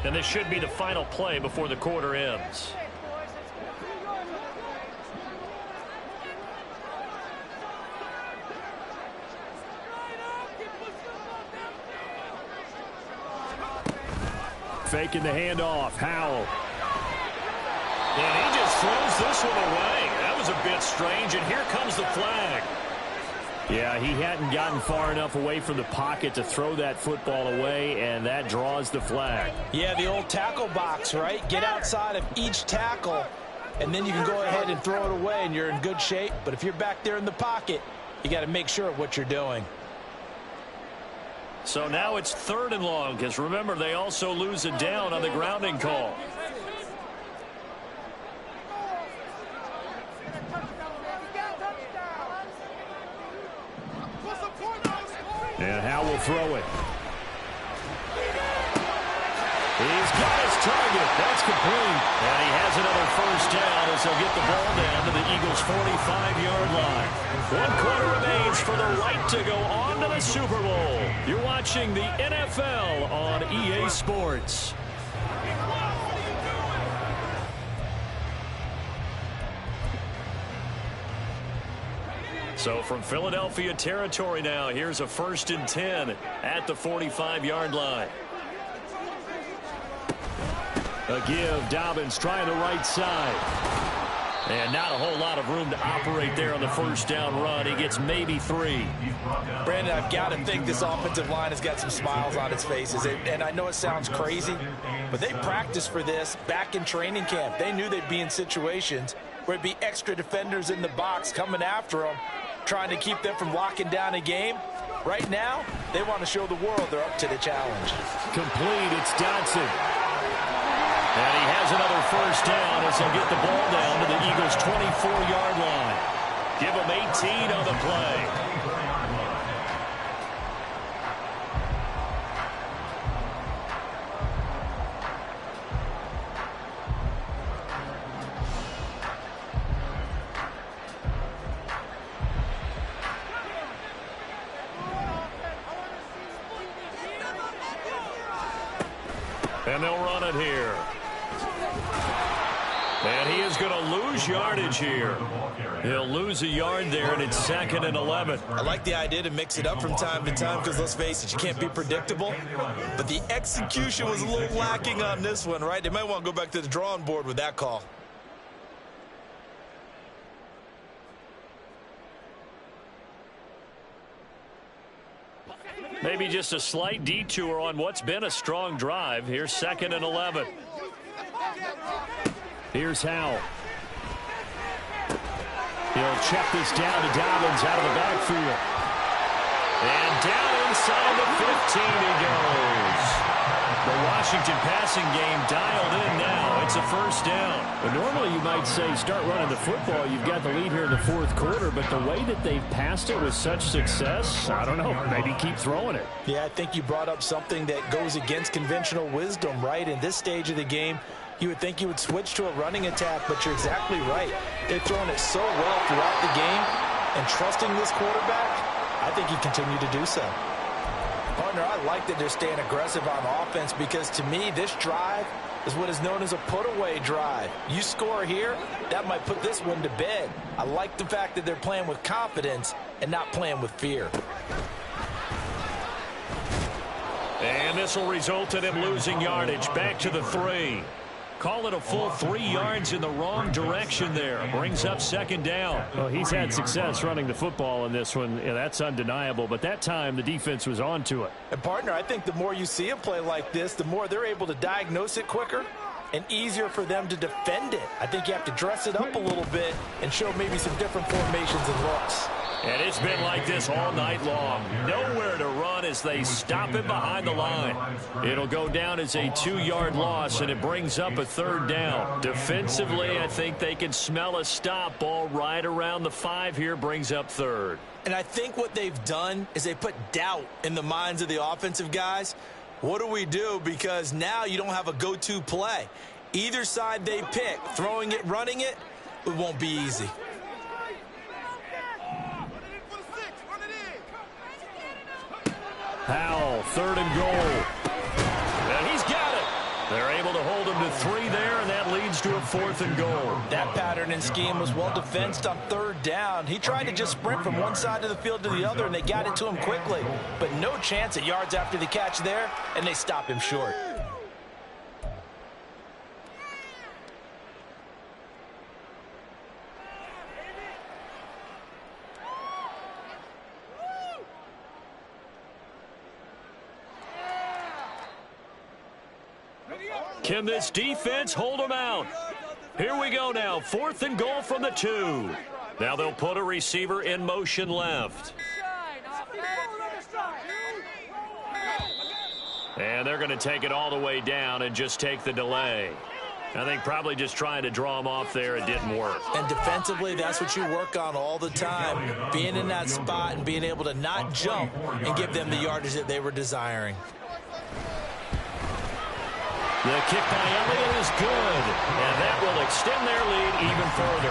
And this should be the final play before the quarter ends. Faking the handoff, Howell. And he just throws this one away. That was a bit strange, and here comes the flag. Yeah, he hadn't gotten far enough away from the pocket to throw that football away, and that draws the flag. Yeah, the old tackle box, right? Get outside of each tackle, and then you can go ahead and throw it away, and you're in good shape. But if you're back there in the pocket, you got to make sure of what you're doing. So now it's 3rd and long, because remember, they also lose it down on the grounding call. And Howell will throw it. He's got his target. That's complete. And he has another 1st down as they'll get the ball down to the Eagles' 45-yard line. 1 quarter remains for the right to go on to the Super Bowl. You're watching the NFL on EA Sports. So from Philadelphia territory now, here's a 1st and 10 at the 45-yard line. A give, Dobbins trying the right side. And not a whole lot of room to operate there on the 1st down run. He gets maybe 3. Brandon, I've got to think this offensive line has got some smiles on its faces. And I know it sounds crazy, but they practiced for this back in training camp. They knew they'd be in situations where it'd be extra defenders in the box coming after them, trying to keep them from locking down a game. Right now, they want to show the world they're up to the challenge. Complete, it's Dodson. And he has another 1st down as they'll get the ball down to the Eagles' 24-yard line. Give them 18 on the play. And they'll run it here. And he is going to lose yardage here. He'll lose a yard there, and it's 2nd and 11. I like the idea to mix it up from time to time because, let's face it, you can't be predictable. But the execution was a little lacking on this one, right? They might want to go back to the drawing board with that call. Maybe just a slight detour on what's been a strong drive. Here's 2nd and 11. Here's Howell. He'll check this down to Dobbins out of the backfield. And down inside the 15 he goes. The Washington passing game dialed in now. It's a 1st down. But normally you might say start running the football. You've got the lead here in the 4th quarter. But the way that they've passed it with such success, I don't know. Maybe keep throwing it. Yeah, I think you brought up something that goes against conventional wisdom, right? In this stage of the game, you would think you would switch to a running attack, but you're exactly right. They've thrown it so well throughout the game, and trusting this quarterback, I think he continued to do so. Partner, I like that they're staying aggressive on offense because, to me, this drive is what is known as a put-away drive. You score here, that might put this one to bed. I like the fact that they're playing with confidence and not playing with fear. And this will result in him losing yardage. Back to the 3. Call it a full 3 yards in the wrong direction there. Brings up second down. Well, he's had success running the football in this one. Yeah, that's undeniable. But that time, the defense was on to it. And, partner, I think the more you see a play like this, the more they're able to diagnose it quicker and easier for them to defend it. I think you have to dress it up a little bit and show maybe some different formations and looks. And it's been like this all night long. Nowhere to run as they stop him behind the line. It'll go down as a 2-yard loss, and it brings up a third down. Defensively, I think they can smell a stop. Ball right around the 5 here, brings up third. And I think what they've done is they put doubt in the minds of the offensive guys. What do we do? Because now you don't have a go-to play. Either side they pick, throwing it, running it, it won't be easy. Powell, 3rd and goal. And he's got it. They're able to hold him to 3 there, and that leads to a 4th and goal. That pattern and scheme was well defensed on 3rd down. He tried to just sprint from one side of the field to the other, and they got it to him quickly. But no chance at yards after the catch there, and they stop him short. Can this defense hold them out? Here we go now. 4th and goal from the 2. Now they'll put a receiver in motion left. And they're going to take it all the way down and just take the delay. I think probably just trying to draw him off there. It didn't work. And defensively, that's what you work on all the time. Being in that spot and being able to not jump and give them the yardage that they were desiring. The kick by Elliott is good, and that will extend their lead even further.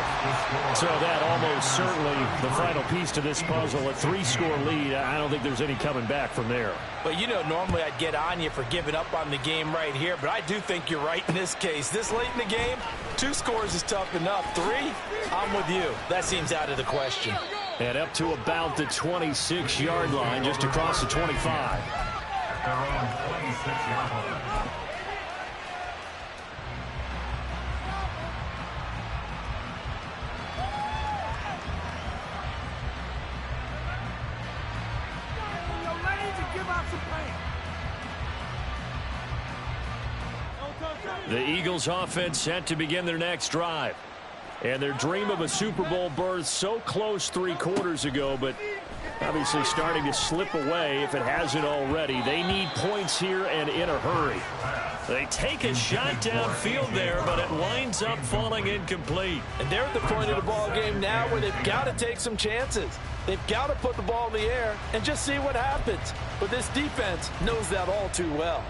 So that almost certainly the final piece to this puzzle, a 3-score lead. I don't think there's any coming back from there. But, you know, normally I'd get on you for giving up on the game right here, but I do think you're right in this case. This late in the game, 2 scores is tough enough. 3, I'm with you. That seems out of the question. And up to about the 26-yard line, just across the 25. Their own 26-yard line. The Eagles offense set to begin their next drive. And their dream of a Super Bowl berth so close 3 quarters ago, but obviously starting to slip away if it hasn't already. They need points here and in a hurry. They take a shot downfield there, but it winds up falling incomplete. And they're at the point of the ball game now where they've got to take some chances. They've got to put the ball in the air and just see what happens. But this defense knows that all too well.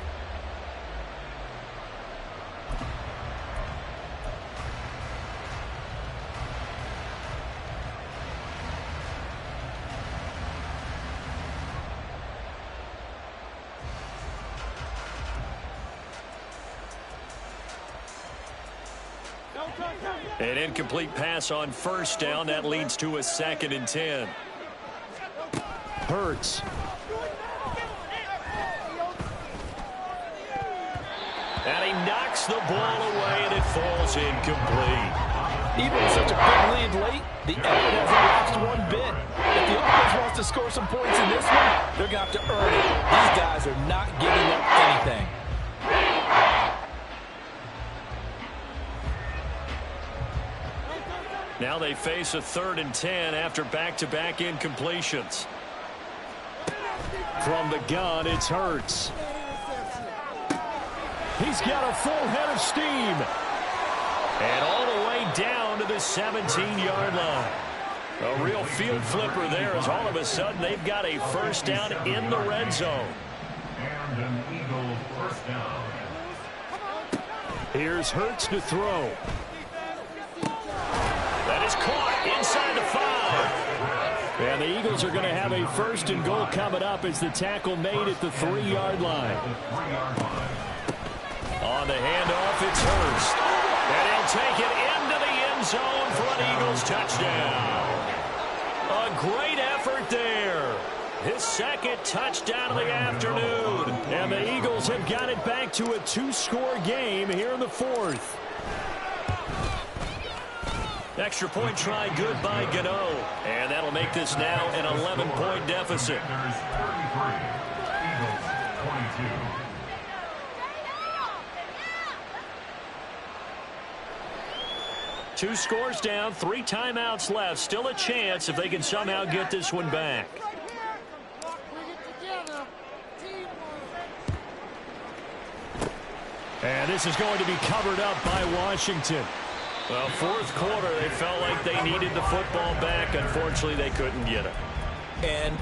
An incomplete pass on 1st down. That leads to a 2nd and 10. Hurts. And he knocks the ball away, and it falls incomplete. Even with such a big lead late, the effort hasn't lost one bit. If the offense wants to score some points in this one, they're going to have to earn it. These guys are not giving up anything. Now they face a 3rd and 10 after back-to-back incompletions. From the gun, it's Hurts. He's got a full head of steam. And all the way down to the 17-yard line. A real field flipper there as all of a sudden they've got a 1st down in the red zone. And an Eagle 1st down. Here's Hurts to throw. That is caught inside the 5. And the Eagles are going to have a 1st and goal coming up as the tackle made at the 3-yard line. On the handoff, it's Hurst. And he'll take it into the end zone for an Eagles touchdown. A great effort there. His 2nd touchdown of the afternoon. And the Eagles have got it back to a 2-score game here in the 4th. Extra point try good by Gano. And that'll make this now an 11-point deficit. 2 scores down, 3 timeouts left. Still a chance if they can somehow get this one back. And this is going to be covered up by Washington. Well, 4th quarter, they felt like they needed the football back. Unfortunately, they couldn't get it. And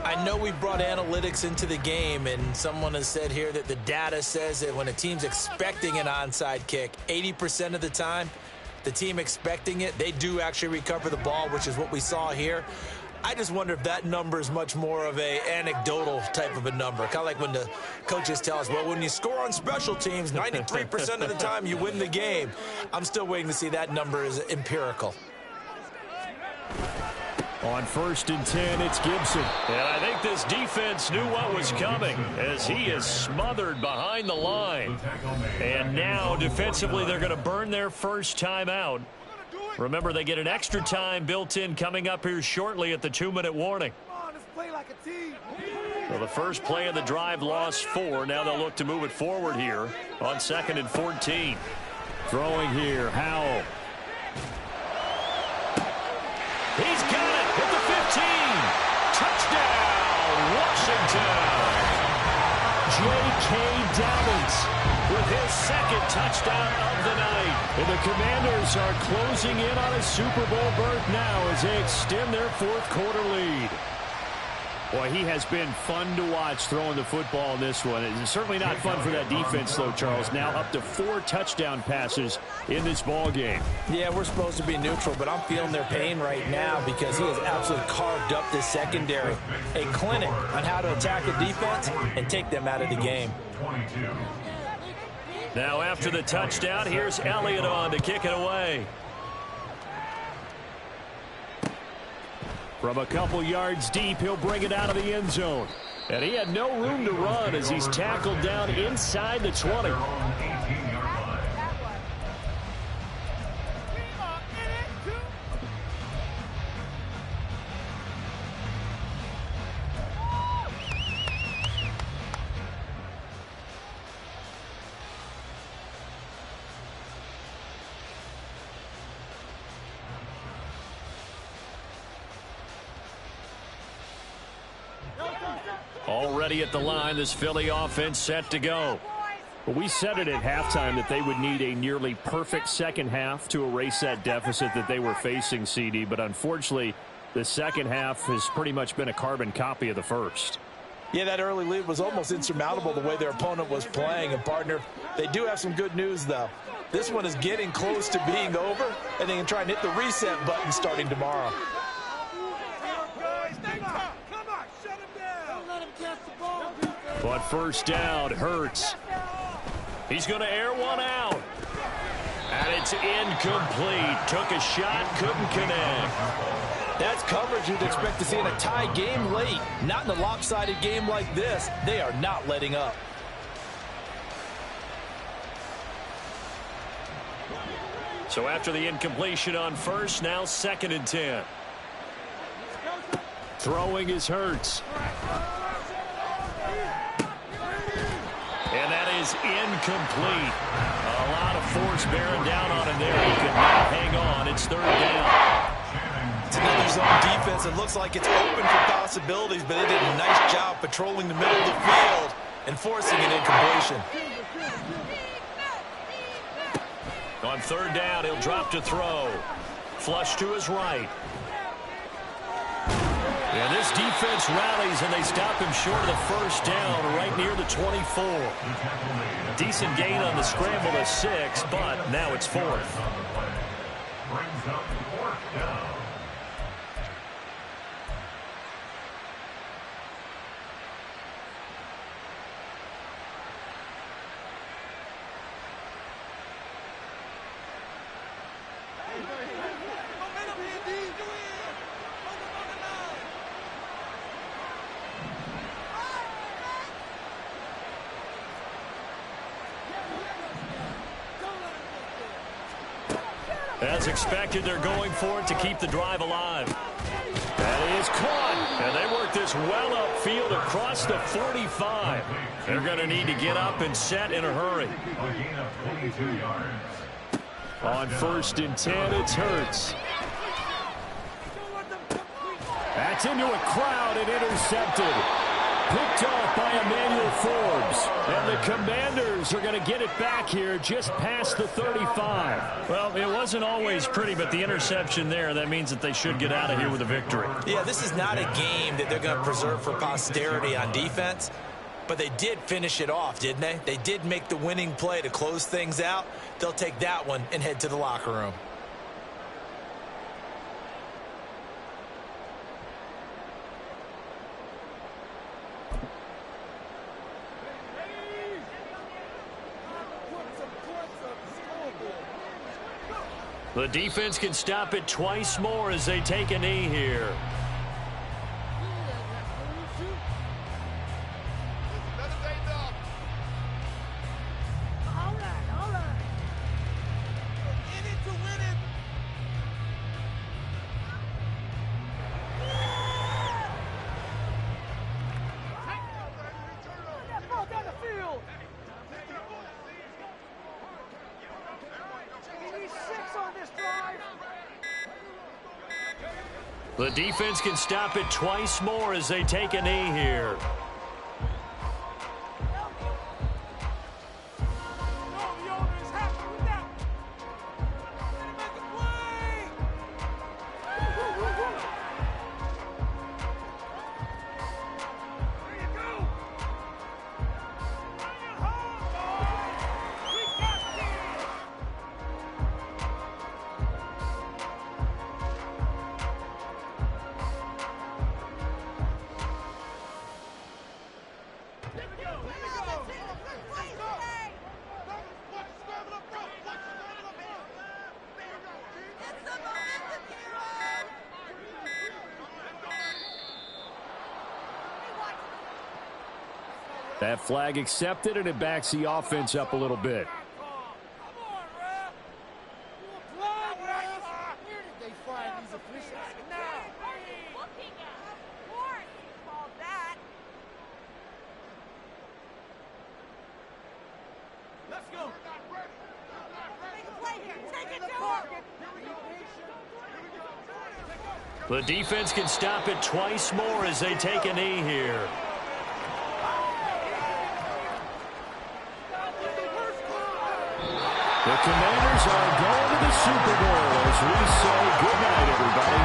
I know we brought analytics into the game, and someone has said here that the data says that when a team's expecting an onside kick, 80% of the time, the team expecting it, they do actually recover the ball, which is what we saw here. I just wonder if that number is much more of a anecdotal type of a number. Kind of like when the coaches tell us, well, when you score on special teams, 93% of the time you win the game. I'm still waiting to see that number is empirical. On 1st and 10, it's Gibson. And I think this defense knew what was coming as he is smothered behind the line. And now defensively they're going to burn their first timeout. Remember, they get an extra time built in coming up here shortly at the 2-minute warning. So the first play of the drive lost 4. Now they'll look to move it forward here on 2nd and 14. Throwing here, Howell. He's got it at the 15. Touchdown, Washington. J.K. Dobbins with his 2nd touchdown of the night. And the Commanders are closing in on a Super Bowl berth now as they extend their 4th quarter lead. Boy, he has been fun to watch throwing the football in this one. It's certainly not fun for that defense, though, Charles. Now up to 4 touchdown passes in this ball game. Yeah, we're supposed to be neutral, but I'm feeling their pain right now because he has absolutely carved up this secondary. A clinic on how to attack a defense and take them out of the game. Now after the touchdown, here's Elliott on to kick it away. From a couple yards deep, he'll bring it out of the end zone. And he had no room to run as he's tackled down inside the 20. Already at the line, this Philly offense set to go. But we said it at halftime that they would need a nearly perfect second half to erase that deficit that they were facing, CD. But unfortunately, the second half has pretty much been a carbon copy of the first. Yeah, that early lead was almost insurmountable the way their opponent was playing. And, partner, they do have some good news, though. This one is getting close to being over, and they can try and hit the reset button starting tomorrow. On 1st down, Hurts. He's going to air one out. And it's incomplete. Took a shot, couldn't connect. That's coverage you'd expect to see in a tie game late. Not in a lopsided game like this. They are not letting up. So after the incompletion on 1st, now 2nd and 10. Throwing is Hurts. And that is incomplete. A lot of force bearing down on him there. He could not hang on. It's 3rd down. It's another zone defense. It looks like it's open for possibilities, but they did a nice job patrolling the middle of the field and forcing an incompletion. On 3rd down, he'll drop to throw. Flush to his right. And this defense rallies, and they stop him short of the 1st down right near the 24. Decent gain on the scramble to 6, but now it's 4th. As expected, they're going for it to keep the drive alive. That is caught. And they work this well upfield across the 45. They're going to need to get up and set in a hurry. A gain of 22 yards. On 1st and 10, it's Hurts. That's into a crowd and intercepted. Picked off by Emmanuel Forbes. And the Commanders are going to get it back here just past the 35. Well, it wasn't always pretty, but the interception there, that means that they should get out of here with a victory. Yeah, this is not a game that they're going to preserve for posterity on defense, but they did finish it off, didn't they? They did make the winning play to close things out. They'll take that one and head to the locker room. The defense can stop it twice more as they take a knee here. The defense can stop it twice more as they take a knee here. That flag accepted, and it backs the offense up a little bit. The defense can stop it twice more as they take a knee here. The Commanders are going to the Super Bowl as we say good night, everybody.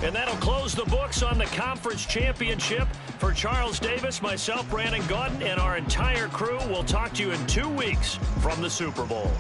And that'll close the books on the conference championship. For Charles Davis, myself, Brandon Gaudin, and our entire crew, we'll talk to you in 2 weeks from the Super Bowl.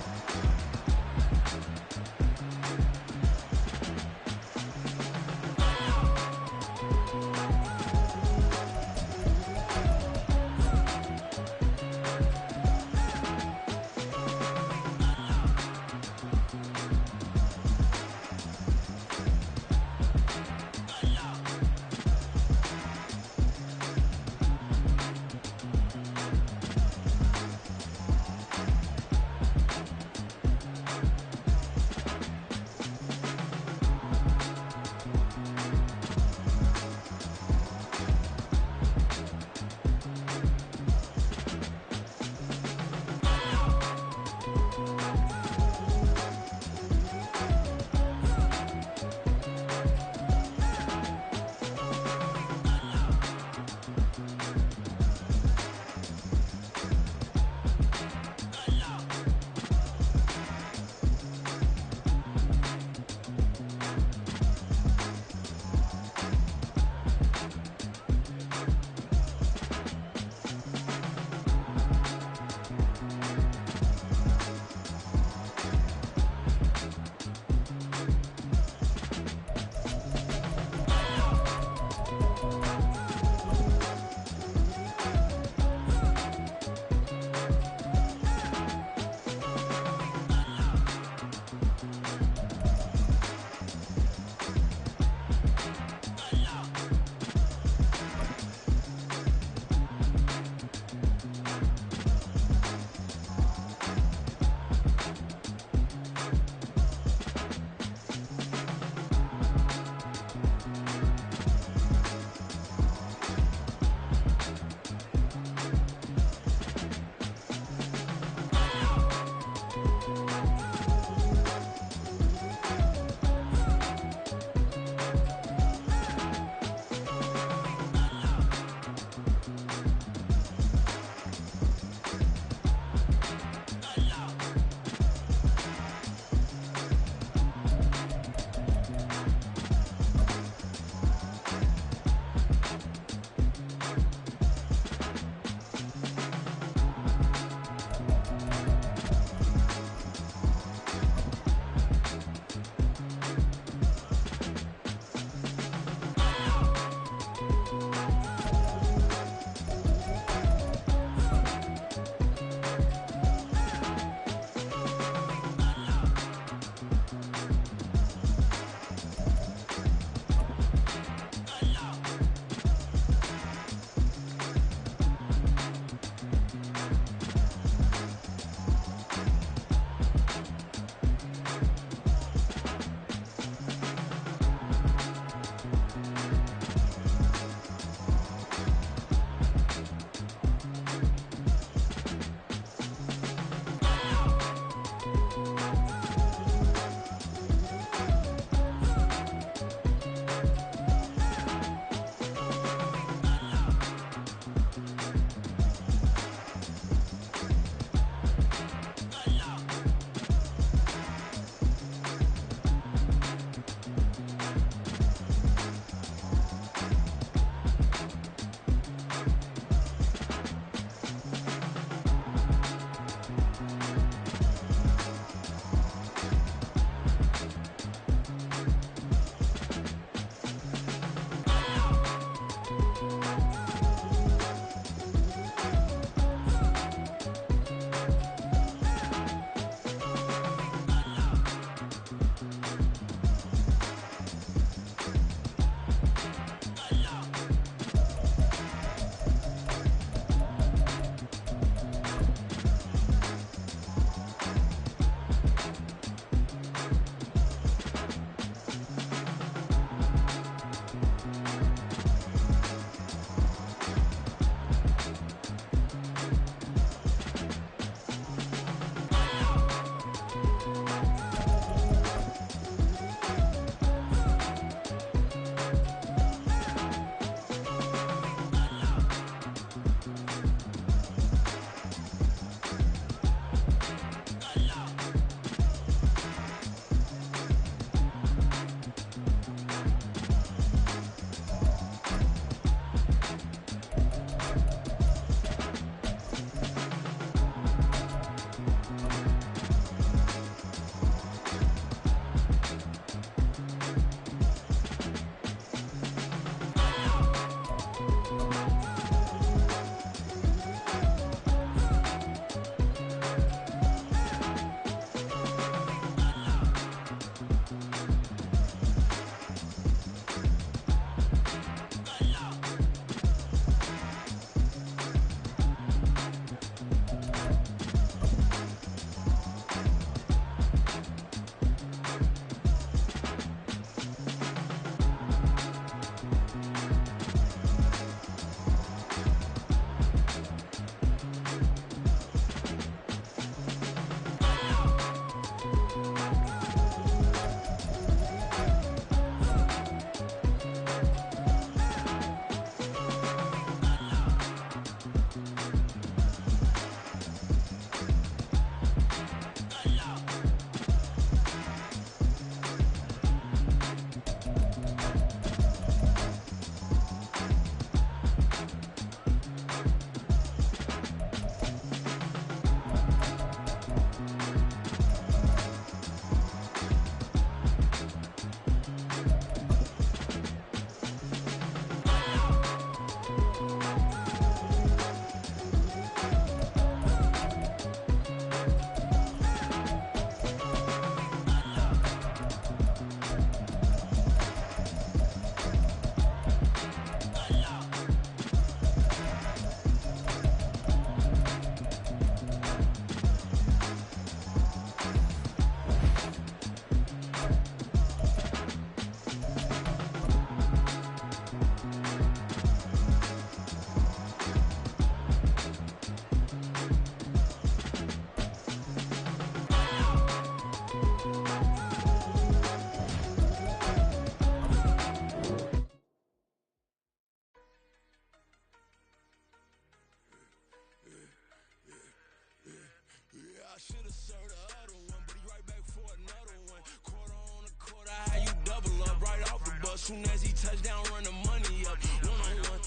up. Soon as he touch down, run the money up. One-on-one.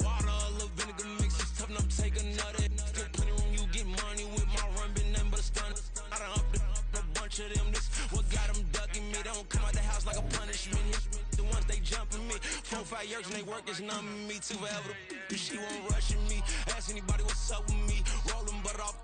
Water, a little vinegar mix. It's tough enough to take another. Still plenty room, you get money with my run. Been nothing but a stun. I done upped a bunch of them. This what got them ducking me. They don't come out the house like a punishment. The ones they jumping me. 4-5 years and they work is numbing me. Too forever. She won't rushing me. Ask anybody what's up with me. Rolling butt off